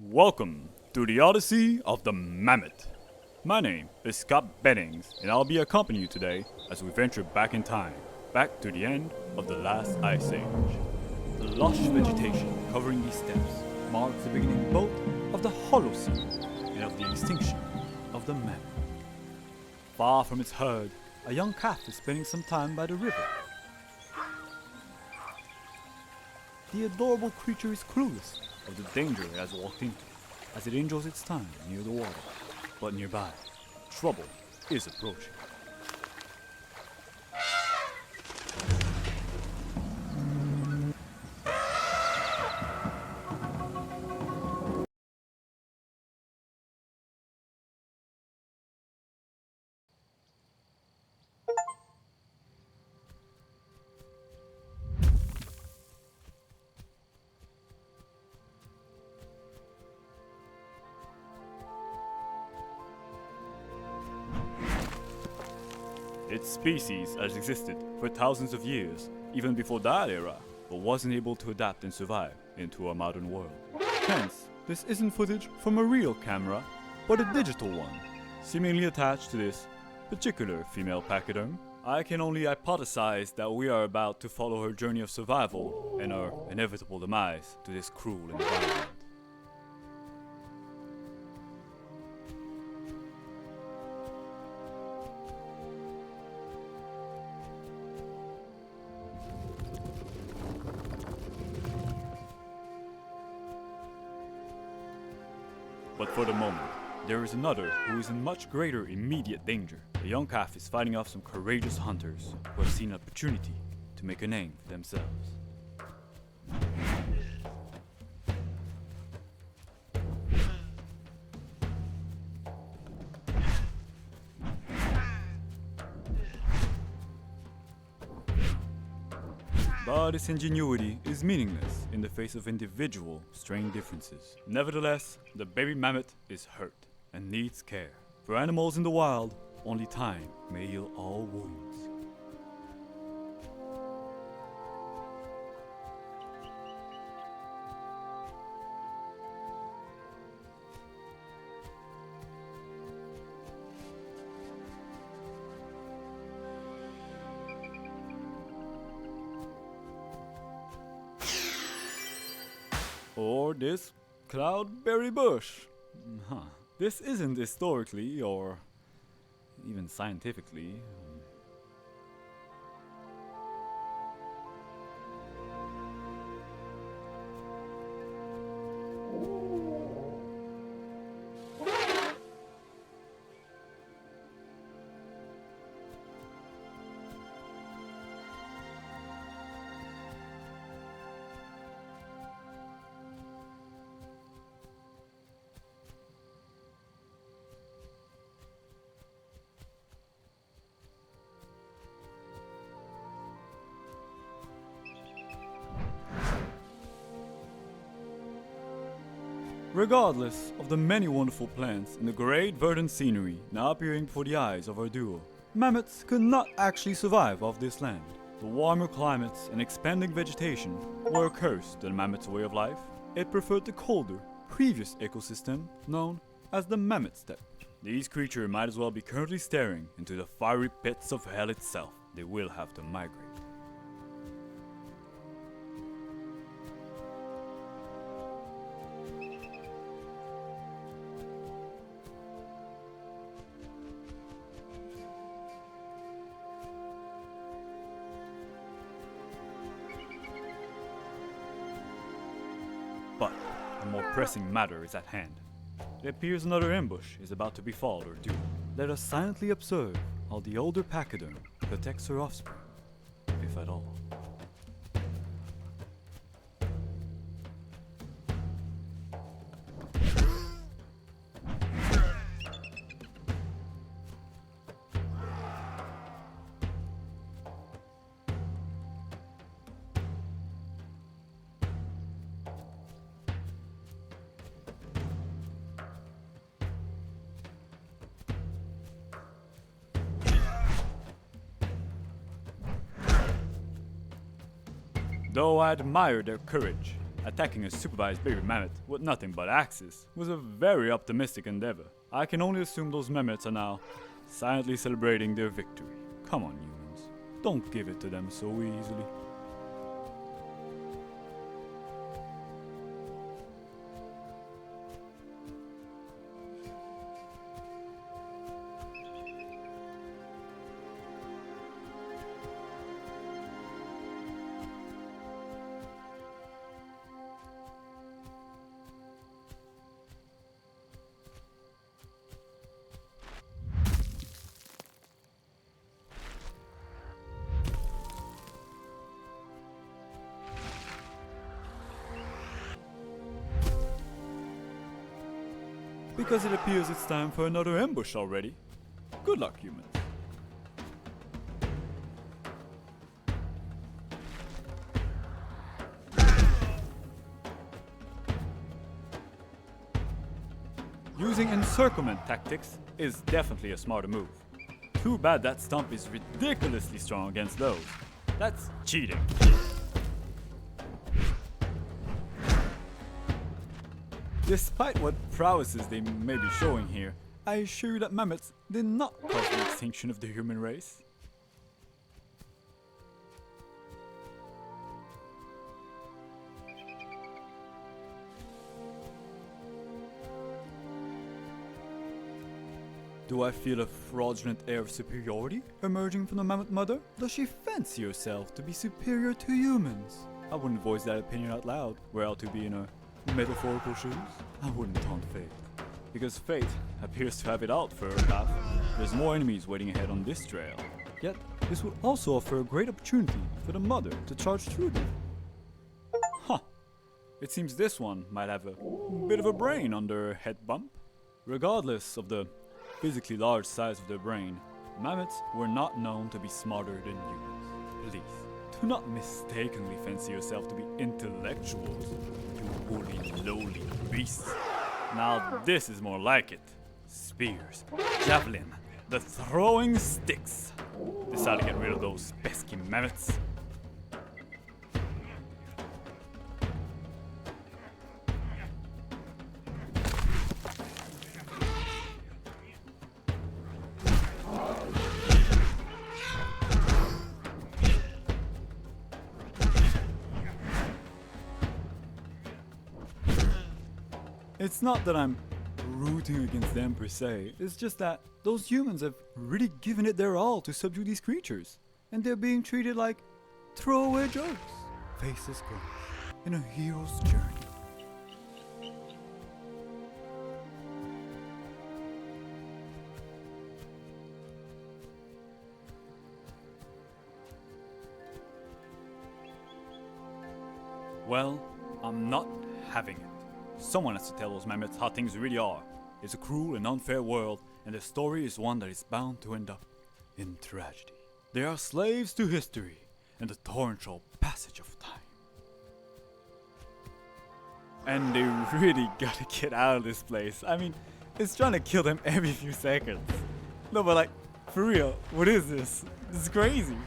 Welcome to the Odyssey of the Mammoth. My name is Scott Bennings, and I'll be accompanying you today as we venture back in time, back to the end of the last ice age. The lush vegetation covering these steppes marks the beginning both of the Holocene and of the extinction of the mammoth. Far from its herd, a young calf is spending some time by the river. The adorable creature is clueless of the danger it has walked into, as it enjoys its time near the water. But nearby, trouble is approaching. Its species has existed for thousands of years, even before that era, but wasn't able to adapt and survive into our modern world. Hence, this isn't footage from a real camera, but a digital one, seemingly attached to this particular female pachyderm. I can only hypothesize that we are about to follow her journey of survival and her inevitable demise to this cruel environment. But for the moment, there is another who is in much greater immediate danger. The young calf is fighting off some courageous hunters who have seen an opportunity to make a name for themselves. But its ingenuity is meaningless in the face of individual strain differences. Nevertheless, the baby mammoth is hurt and needs care. For animals in the wild, only time may heal all wounds. Or this cloudberry bush. This isn't historically or even scientifically. Regardless of the many wonderful plants and the great verdant scenery now appearing before the eyes of our duo, mammoths could not actually survive off this land. The warmer climates and expanding vegetation were a curse to the mammoth's way of life. It preferred the colder, previous ecosystem known as the mammoth steppe. These creatures might as well be currently staring into the fiery pits of hell itself. They will have to migrate. But a more pressing matter is at hand. It appears another ambush is about to befall our duo. Let us silently observe how the older pachyderm protects her offspring, if at all. Though I admire their courage, attacking a supervised baby mammoth with nothing but axes was a very optimistic endeavor. I can only assume those mammoths are now silently celebrating their victory. Come on, humans. Don't give it to them so easily. Because it appears it's time for another ambush already. Good luck, humans. Using encirclement tactics is definitely a smarter move. Too bad that stump is ridiculously strong against those. That's cheating. Despite what prowesses they may be showing here, I assure you that mammoths did not cause the extinction of the human race. Do I feel a fraudulent air of superiority emerging from the mammoth mother? Does she fancy herself to be superior to humans? I wouldn't voice that opinion out loud, were I to be in her metaphorical shoes. I wouldn't taunt fate, because fate appears to have it out for her path. There's more enemies waiting ahead on this trail. Yet, this would also offer a great opportunity for the mother to charge through them. Huh. It seems this one might have a bit of a brain under her head bump. Regardless of the physically large size of their brain, mammoths were not known to be smarter than humans. Please, do not mistakenly fancy yourself to be intellectuals, you woolly, lowly beasts. Now this is more like it. Spears, javelin, the throwing sticks. Decide to get rid of those pesky mammoths. It's not that I'm rooting against them per se, it's just that those humans have really given it their all to subdue these creatures, and they're being treated like throwaway jokes. Faceless growth in a hero's journey. Well, I'm not having it. Someone has to tell those mammoths how things really are. It's a cruel and unfair world, and the story is one that is bound to end up in tragedy. They are slaves to history and the torrential passage of time. And they really gotta get out of this place. I mean, it's trying to kill them every few seconds. No, but like, for real, what is this? This is crazy.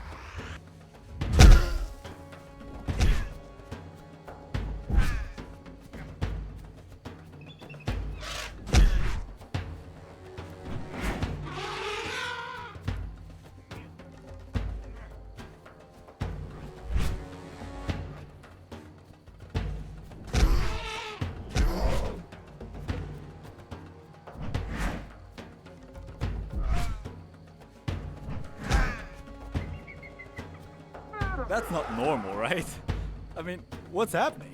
That's not normal, right? I mean, what's happening?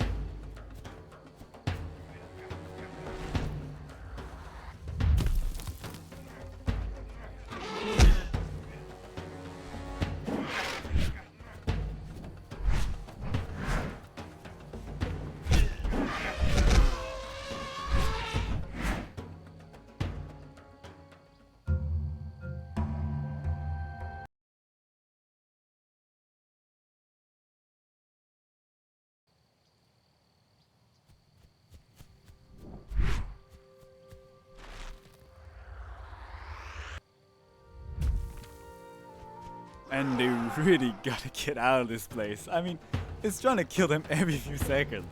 And they really gotta get out of this place. I mean, it's trying to kill them every few seconds.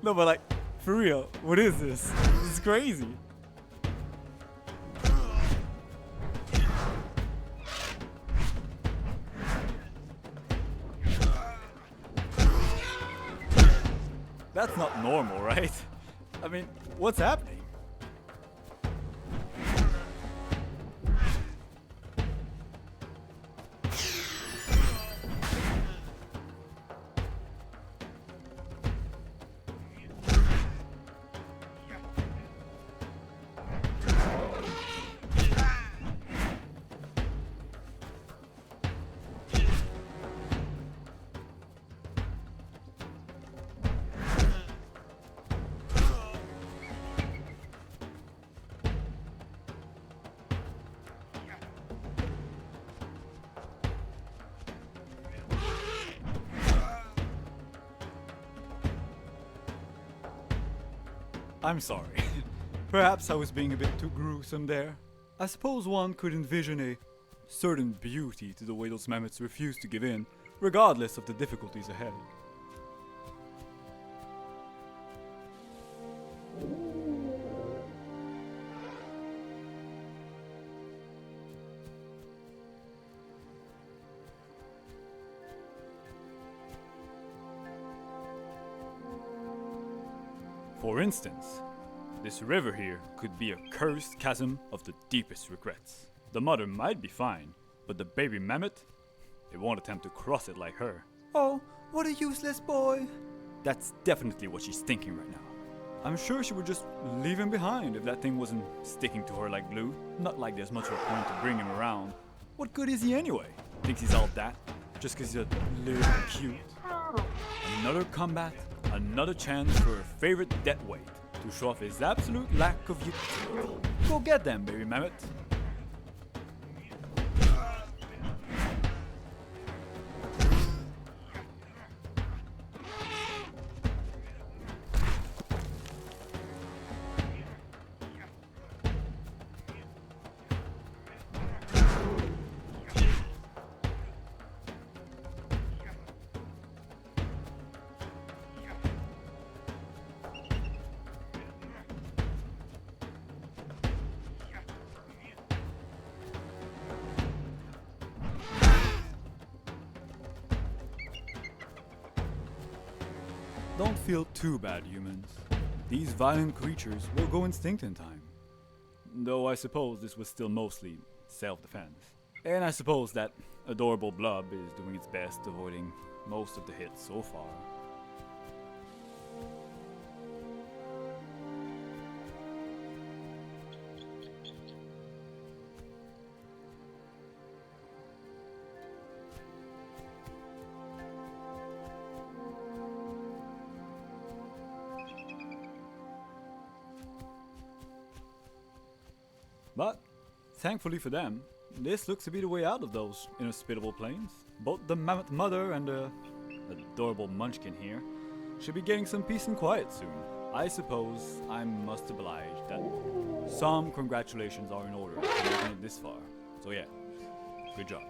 No, but like, for real, what is this? This is crazy. That's not normal, right? I mean, what's happening? I'm sorry. Perhaps I was being a bit too gruesome there. I suppose one could envision a certain beauty to the way those mammoths refuse to give in, regardless of the difficulties ahead. For instance, this river here could be a cursed chasm of the deepest regrets. The mother might be fine, but the baby mammoth, it won't attempt to cross it like her. Oh, what a useless boy. That's definitely what she's thinking right now. I'm sure she would just leave him behind if that thing wasn't sticking to her like glue. Not like there's much of a point to bring him around. What good is he anyway? Thinks he's all that, just cause he's a little cute. Another combat. Another chance for a favorite death weight to show off his absolute lack of utility. Go get them, baby mammoth. Don't feel too bad, humans. These violent creatures will go extinct in time. Though I suppose this was still mostly self-defense. And I suppose that adorable blob is doing its best, avoiding most of the hits so far. But, thankfully for them, this looks to be the way out of those inhospitable plains. Both the mammoth mother and the adorable munchkin here should be getting some peace and quiet soon. I suppose I must oblige that some congratulations are in order for making it this far. So yeah, good job.